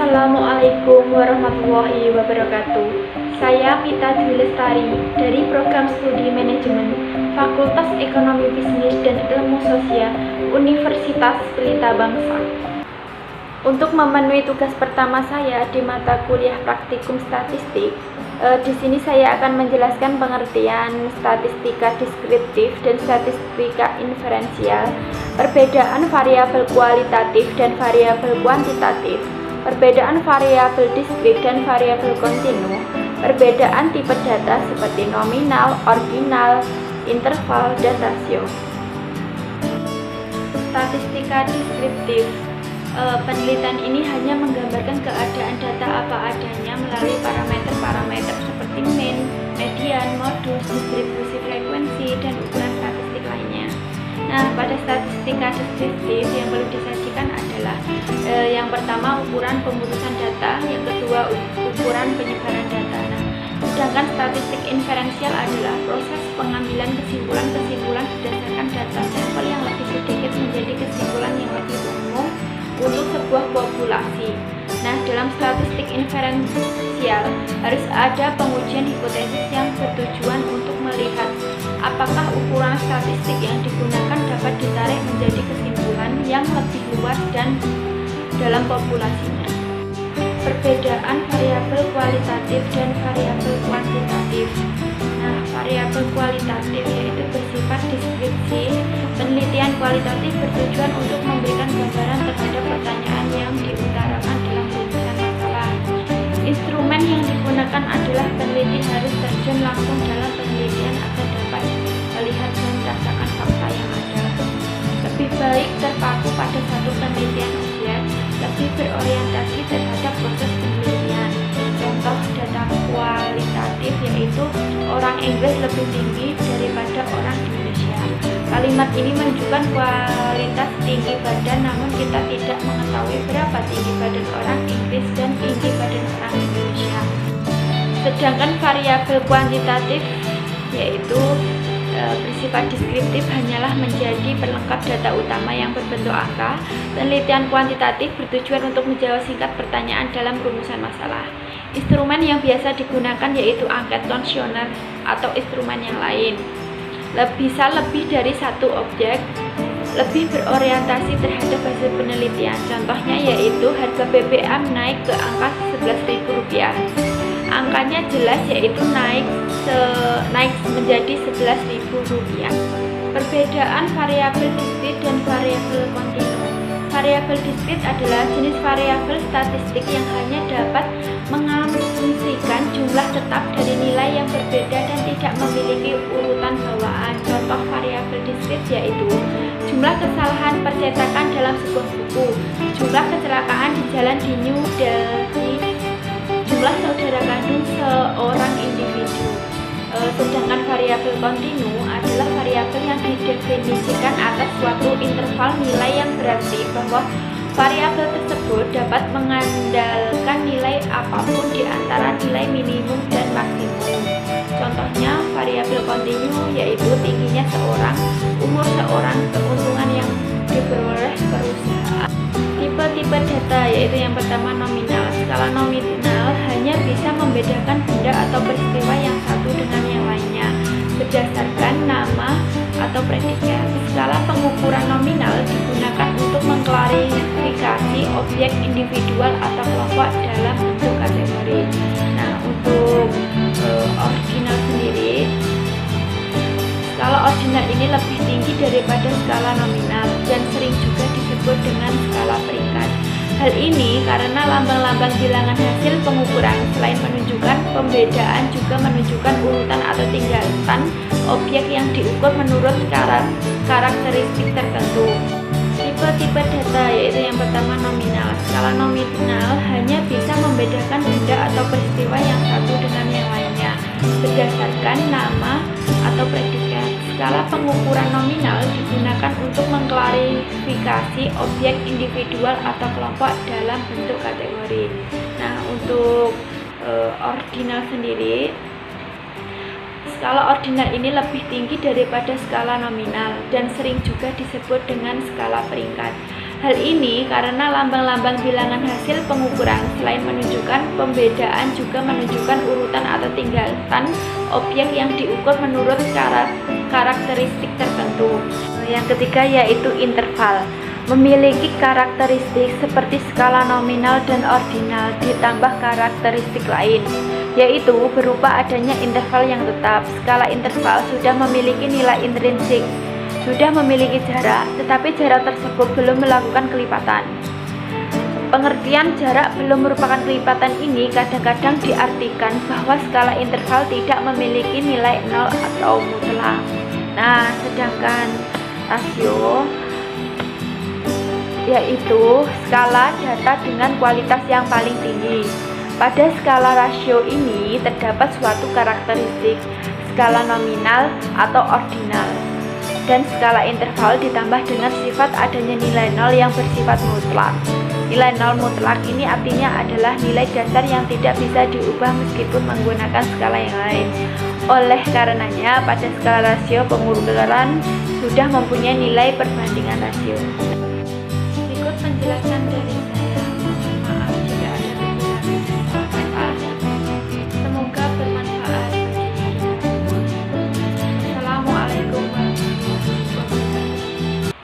Assalamualaikum warahmatullahi wabarakatuh. Saya Mita Dwi Lestari dari Program Studi Manajemen Fakultas Ekonomi Bisnis dan Ilmu Sosial Universitas Pelita Bangsa. Untuk memenuhi tugas pertama saya di mata kuliah praktikum statistik, di sini saya akan menjelaskan pengertian statistika deskriptif dan statistika inferensial, perbedaan variabel kualitatif dan variabel kuantitatif, perbedaan variabel diskrit dan variabel kontinu, perbedaan tipe data seperti nominal, ordinal, interval, dan rasio. Statistika deskriptif. Penelitian ini hanya menggambarkan keadaan data apa adanya melalui parameter-parameter seperti mean, median, modus, distribusi frekuensi, dan ukuran statistik lainnya. Nah, pada statistika deskriptif yang perlu disajikan adalah yang pertama ukuran pemutusan data, yang kedua ukuran penyebaran data. Nah, sedangkan statistik inferensial adalah proses pengambilan kesimpulan-kesimpulan berdasarkan data sampel yang lebih sedikit menjadi kesimpulan yang lebih umum untuk sebuah populasi. Nah, dalam statistik inferensial harus ada pengujian hipotesis yang bertujuan untuk melihat apakah ukuran statistik yang digunakan dapat ditarik menjadi kesimpulan yang lebih luas dan dalam populasinya. Perbedaan variabel kualitatif dan variabel kuantitatif. Nah, variabel kualitatif yaitu bersifat deskripsi. Penelitian kualitatif bertujuan untuk memberikan gambaran terhadap pertanyaan yang diutarakan dalam rumusan masalah. Instrumen yang digunakan adalah peneliti harus terjun langsung dalam penelitian agar dapat melihat dan merasakan fakta yang ada. Lebih baik terpaku pada satu penelitian objek, lebih berorientasi terhadap proses penelitian. Contoh data kualitatif yaitu orang Inggris lebih tinggi daripada orang Indonesia. Kalimat ini menunjukkan kualitas tinggi badan, namun kita tidak mengetahui berapa tinggi badan orang Inggris dan tinggi badan orang Indonesia. Sedangkan variabel kuantitatif yaitu bersifat deskriptif hanyalah menjadi pelengkap data utama yang berbentuk angka. Penelitian kuantitatif bertujuan untuk menjawab singkat pertanyaan dalam rumusan masalah. Instrumen yang biasa digunakan yaitu angket konvensional atau instrumen yang lain. Bisa lebih dari satu objek, lebih berorientasi terhadap hasil penelitian. Contohnya yaitu harga BBM naik ke angka Rp11.000. Angkanya jelas yaitu naik menjadi Rp11.000. Perbedaan variabel diskrit dan variabel kontinu. Variabel diskrit adalah jenis variabel statistik yang hanya dapat mengasumsikan jumlah tetap dari nilai yang berbeda dan tidak memiliki urutan bawaan. Contoh variabel diskrit yaitu jumlah kesalahan percetakan dalam sebuah buku, jumlah kecelakaan di jalan di New Delhi, jumlah saudara kandung seorang individu. Sedangkan variabel kontinu adalah variabel yang didefinisikan atas suatu interval nilai yang berarti bahwa variabel tersebut dapat mengandalkan nilai apapun di antara nilai minimum dan maksimum. Contohnya variabel kontinu yaitu tingginya seorang, umur seorang, keuntungan yang diperoleh perusahaan. Tipe-tipe data yaitu yang pertama nominal. Skala nominal hanya bisa membedakan benda atau peristiwa yang satu dengan yang lainnya berdasarkan nama atau predikat. Skala pengukuran nominal digunakan untuk mengklarifikasi objek individual atau kelompok dalam bentuk kategori. Nah, untuk ordinal sendiri, skala ordinal ini lebih tinggi daripada skala nominal dan sering juga disebut dengan skala peringkat. Hal ini karena lambang-lambang bilangan hasil pengukuran selain menunjukkan pembedaan juga menunjukkan urutan atau tingkatan objek yang diukur menurut karakteristik tertentu. Tipe-tipe data yaitu yang pertama nominal. Skala nominal hanya bisa membedakan benda atau peristiwa yang satu dengan yang lainnya berdasarkan nama atau predikat. Skala pengukuran nominal digunakan untuk mengklarifikasi objek individual atau kelompok dalam bentuk kategori. Nah, untuk ordinal sendiri, skala ordinal ini lebih tinggi daripada skala nominal dan sering juga disebut dengan skala peringkat. Hal ini karena lambang-lambang bilangan hasil pengukuran selain menunjukkan pembedaan juga menunjukkan urutan atau tingkatan objek yang diukur menurut karakteristik tertentu. Yang ketiga yaitu interval. Memiliki karakteristik seperti skala nominal dan ordinal ditambah karakteristik lain, yaitu berupa adanya interval yang tetap. Skala interval sudah memiliki nilai intrinsik, sudah memiliki jarak, tetapi jarak tersebut belum melakukan kelipatan. Pengertian jarak belum merupakan kelipatan ini kadang-kadang diartikan bahwa skala interval tidak memiliki nilai nol atau mutlak. Nah, sedangkan rasio yaitu skala data dengan kualitas yang paling tinggi. Pada skala rasio ini terdapat suatu karakteristik skala nominal atau ordinal, dan skala interval ditambah dengan sifat adanya nilai nol yang bersifat mutlak. Nilai nol mutlak ini artinya adalah nilai dasar yang tidak bisa diubah meskipun menggunakan skala yang lain. Oleh karenanya, pada skala rasio pengukuran sudah mempunyai nilai perbandingan rasio. Berikut penjelasan dari saya.